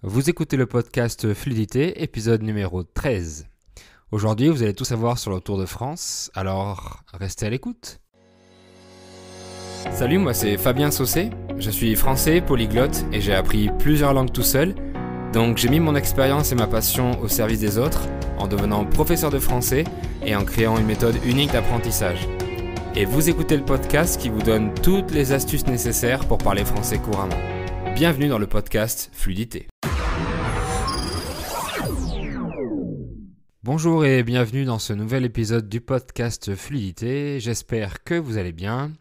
Vous écoutez le podcast Fluidité, épisode numéro 13. Aujourd'hui, vous allez tout savoir sur le Tour de France, alors restez à l'écoute. Salut, moi c'est Fabien Saucé, je suis français, polyglotte et j'ai appris plusieurs langues tout seul, donc j'ai mis mon expérience et ma passion au service des autres en devenant professeur de français et en créant une méthode unique d'apprentissage. Et vous écoutez le podcast qui vous donne toutes les astuces nécessaires pour parler français couramment. Bienvenue dans le podcast Fluidité. Bonjour et bienvenue dans ce nouvel épisode du podcast Fluidité, j'espère que vous allez bien.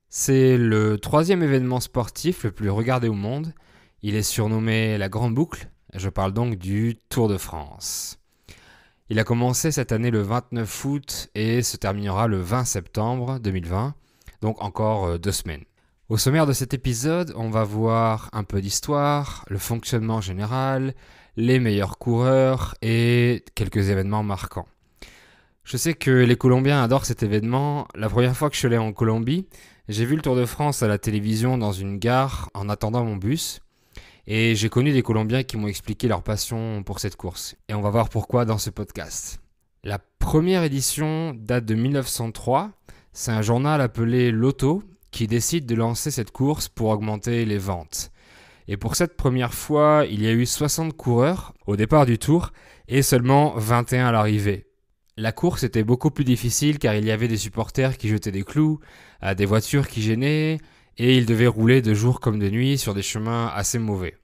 C'est le 3e événement sportif le plus regardé au monde, il est surnommé la Grande Boucle, je parle donc du Tour de France. Il a commencé cette année le 29 août et se terminera le 20 septembre 2020, donc encore 2 semaines. Au sommaire de cet épisode, on va voir un peu d'histoire, le fonctionnement général, les meilleurs coureurs et quelques événements marquants. Je sais que les Colombiens adorent cet événement. La première fois que je suis allé en Colombie, j'ai vu le Tour de France à la télévision dans une gare en attendant mon bus. Et j'ai connu des Colombiens qui m'ont expliqué leur passion pour cette course. Et on va voir pourquoi dans ce podcast. La première édition date de 1903. C'est un journal appelé L'Auto qui décide de lancer cette course pour augmenter les ventes. Et pour cette première fois, il y a eu 60 coureurs au départ du tour et seulement 21 à l'arrivée. La course était beaucoup plus difficile car il y avait des supporters qui jetaient des clous, des voitures qui gênaient et ils devaient rouler de jour comme de nuit sur des chemins assez mauvais.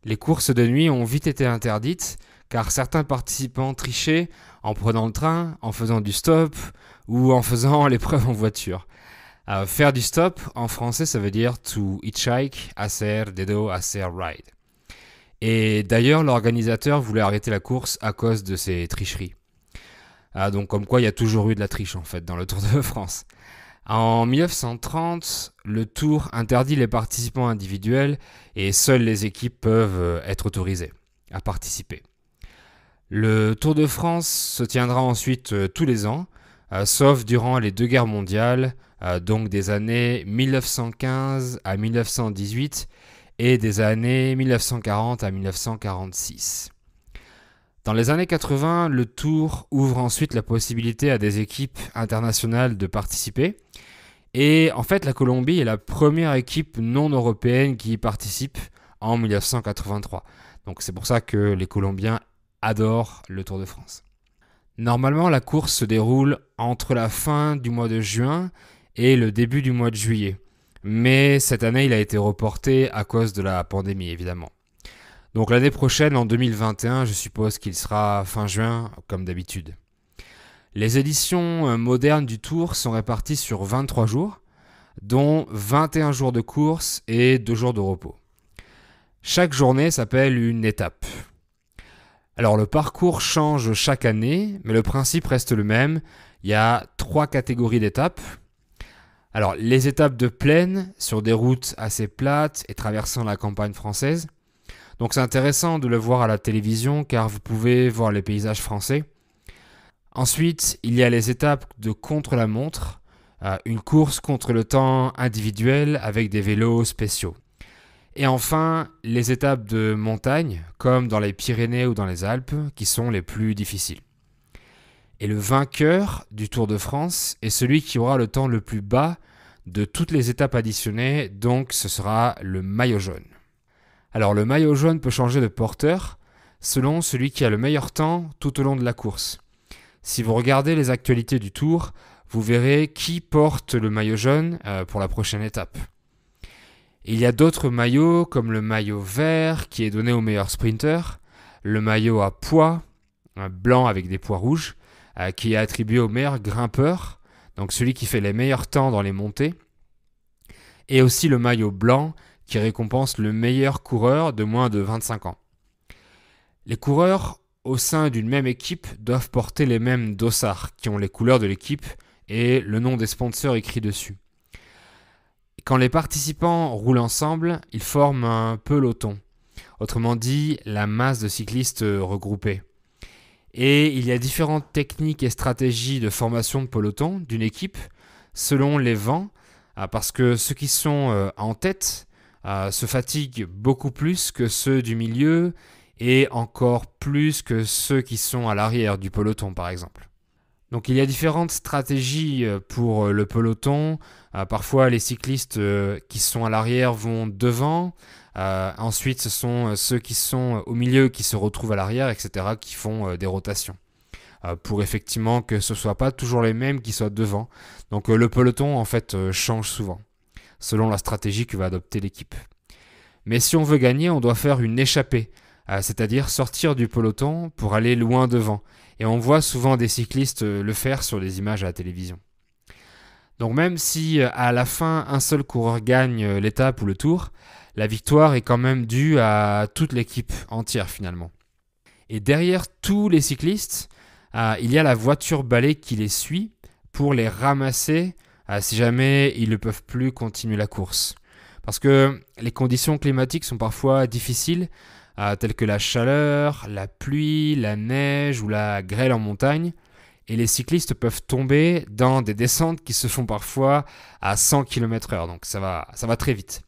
Les courses de nuit ont vite été interdites car certains participants trichaient en prenant le train, en faisant du stop ou en faisant l'épreuve en voiture. Faire du stop, en français, ça veut dire to hitchhike, hacer, dedo, hacer, ride. Et d'ailleurs, l'organisateur voulait arrêter la course à cause de ces tricheries. Donc comme quoi, il y a toujours eu de la triche en fait dans le Tour de France. En 1930, le Tour interdit les participants individuels et seules les équipes peuvent être autorisées à participer. Le Tour de France se tiendra ensuite tous les ans, sauf durant les 2 guerres mondiales, donc des années 1915 à 1918 et des années 1940 à 1946. Dans les années 80, le Tour ouvre ensuite la possibilité à des équipes internationales de participer. Et en fait, la Colombie est la première équipe non européenne qui y participe en 1983. Donc c'est pour ça que les Colombiens adorent le Tour de France. Normalement, la course se déroule entre la fin du mois de juin et le début du mois de juillet. Mais cette année, il a été reporté à cause de la pandémie, évidemment. Donc l'année prochaine, en 2021, je suppose qu'il sera fin juin, comme d'habitude. Les éditions modernes du Tour sont réparties sur 23 jours, dont 21 jours de course et 2 jours de repos. Chaque journée s'appelle une étape. Alors le parcours change chaque année, mais le principe reste le même. Il y a 3 catégories d'étapes. Alors les étapes de plaine sur des routes assez plates et traversant la campagne française. Donc c'est intéressant de le voir à la télévision car vous pouvez voir les paysages français. Ensuite, il y a les étapes de contre-la-montre, une course contre le temps individuel avec des vélos spéciaux. Et enfin, les étapes de montagne, comme dans les Pyrénées ou dans les Alpes, qui sont les plus difficiles. Et le vainqueur du Tour de France est celui qui aura le temps le plus bas de toutes les étapes additionnées, donc ce sera le maillot jaune. Alors le maillot jaune peut changer de porteur selon celui qui a le meilleur temps tout au long de la course. Si vous regardez les actualités du Tour, vous verrez qui porte le maillot jaune pour la prochaine étape. Il y a d'autres maillots comme le maillot vert qui est donné au meilleur sprinter, le maillot à pois, blanc avec des pois rouges, qui est attribué au meilleur grimpeur, donc celui qui fait les meilleurs temps dans les montées, et aussi le maillot blanc qui récompense le meilleur coureur de moins de 25 ans. Les coureurs au sein d'une même équipe doivent porter les mêmes dossards qui ont les couleurs de l'équipe et le nom des sponsors écrit dessus. Quand les participants roulent ensemble, ils forment un peloton, autrement dit la masse de cyclistes regroupés. Et il y a différentes techniques et stratégies de formation de peloton d'une équipe selon les vents, parce que ceux qui sont en tête se fatiguent beaucoup plus que ceux du milieu et encore plus que ceux qui sont à l'arrière du peloton par exemple. Donc il y a différentes stratégies pour le peloton. Parfois les cyclistes qui sont à l'arrière vont devant. Ensuite ce sont ceux qui sont au milieu qui se retrouvent à l'arrière, etc. qui font des rotations. Pour effectivement que ce ne soit pas toujours les mêmes qui soient devant. Donc le peloton en fait change souvent, selon la stratégie que va adopter l'équipe. Mais si on veut gagner, on doit faire une échappée, c'est-à-dire sortir du peloton pour aller loin devant. Et on voit souvent des cyclistes le faire sur des images à la télévision. Donc même si à la fin un seul coureur gagne l'étape ou le tour, la victoire est quand même due à toute l'équipe entière finalement. Et derrière tous les cyclistes, il y a la voiture balai qui les suit pour les ramasser si jamais ils ne peuvent plus continuer la course. Parce que les conditions climatiques sont parfois difficiles, telles que la chaleur, la pluie, la neige ou la grêle en montagne. Et les cyclistes peuvent tomber dans des descentes qui se font parfois à 100 km/h, donc ça va très vite.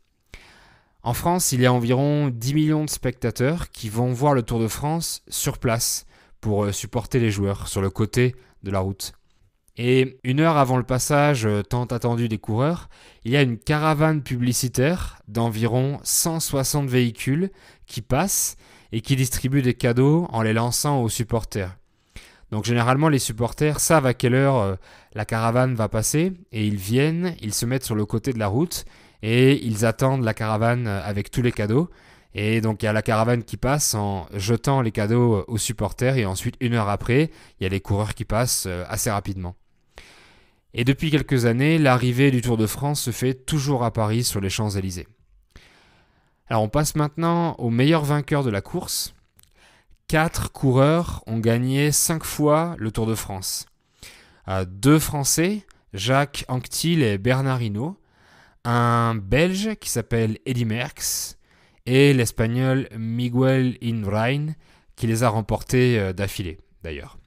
En France, il y a environ 10 millions de spectateurs qui vont voir le Tour de France sur place pour supporter les joueurs sur le côté de la route. Et 1 heure avant le passage tant attendu des coureurs, il y a une caravane publicitaire d'environ 160 véhicules qui passent et qui distribuent des cadeaux en les lançant aux supporters. Donc généralement les supporters savent à quelle heure la caravane va passer et ils viennent, ils se mettent sur le côté de la route et ils attendent la caravane avec tous les cadeaux. Et donc il y a la caravane qui passe en jetant les cadeaux aux supporters et ensuite 1 heure après, il y a les coureurs qui passent assez rapidement. Et depuis quelques années, l'arrivée du Tour de France se fait toujours à Paris sur les Champs-Élysées. Alors on passe maintenant au meilleur vainqueur de la course. 4 coureurs ont gagné 5 fois le Tour de France. 2 Français, Jacques Anquetil et Bernard Hinault. Un Belge qui s'appelle Eddy Merckx et l'Espagnol Miguel Indurain qui les a remportés d'affilée d'ailleurs.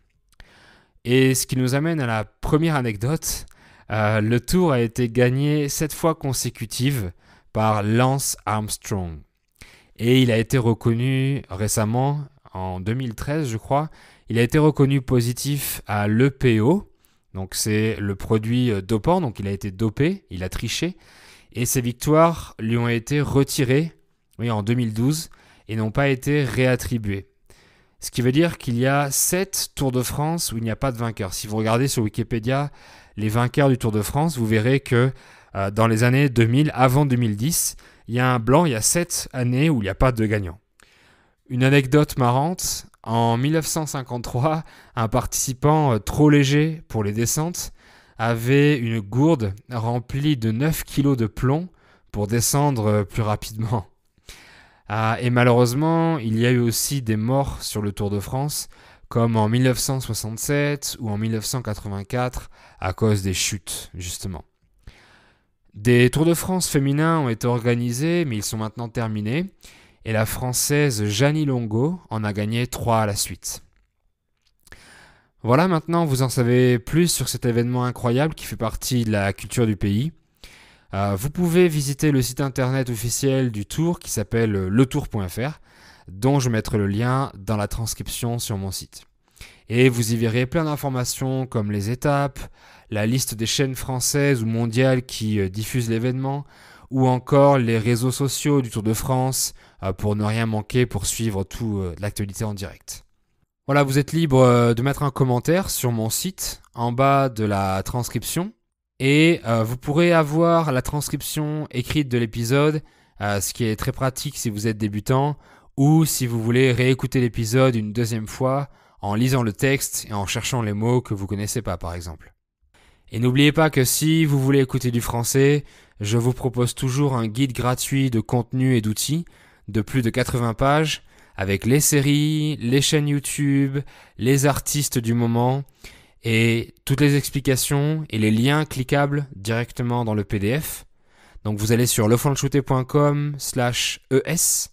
Et ce qui nous amène à la première anecdote, le Tour a été gagné 7 fois consécutives par Lance Armstrong. Et il a été reconnu récemment, en 2013 je crois, il a été reconnu positif à l'EPO, donc c'est le produit dopant, donc il a été dopé, il a triché, et ses victoires lui ont été retirées en 2012 et n'ont pas été réattribuées. Ce qui veut dire qu'il y a 7 Tours de France où il n'y a pas de vainqueur. Si vous regardez sur Wikipédia les vainqueurs du Tour de France, vous verrez que dans les années 2000, avant 2010, il y a un blanc, il y a 7 années où il n'y a pas de gagnant. Une anecdote marrante, en 1953, un participant trop léger pour les descentes avait une gourde remplie de 9 kg de plomb pour descendre plus rapidement. Et malheureusement, il y a eu aussi des morts sur le Tour de France, comme en 1967 ou en 1984, à cause des chutes, justement. Des Tours de France féminins ont été organisés, mais ils sont maintenant terminés, et la Française Jeannie Longo en a gagné 3 à la suite. Voilà, maintenant vous en savez plus sur cet événement incroyable qui fait partie de la culture du pays. Vous pouvez visiter le site internet officiel du Tour qui s'appelle letour.fr, dont je mettrai le lien dans la transcription sur mon site. Et vous y verrez plein d'informations comme les étapes, la liste des chaînes françaises ou mondiales qui diffusent l'événement, ou encore les réseaux sociaux du Tour de France pour ne rien manquer pour suivre toute l'actualité en direct. Voilà, vous êtes libre de mettre un commentaire sur mon site en bas de la transcription. Et vous pourrez avoir la transcription écrite de l'épisode, ce qui est très pratique si vous êtes débutant ou si vous voulez réécouter l'épisode une deuxième fois en lisant le texte et en cherchant les mots que vous ne connaissez pas par exemple. Et n'oubliez pas que si vous voulez écouter du français, je vous propose toujours un guide gratuit de contenu et d'outils de plus de 80 pages avec les séries, les chaînes YouTube, les artistes du moment et toutes les explications et les liens cliquables directement dans le PDF. Donc vous allez sur lefranchouté.com/es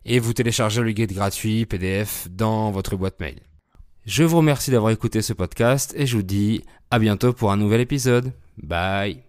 et vous téléchargez le guide gratuit PDF dans votre boîte mail. Je vous remercie d'avoir écouté ce podcast et je vous dis à bientôt pour un nouvel épisode. Bye.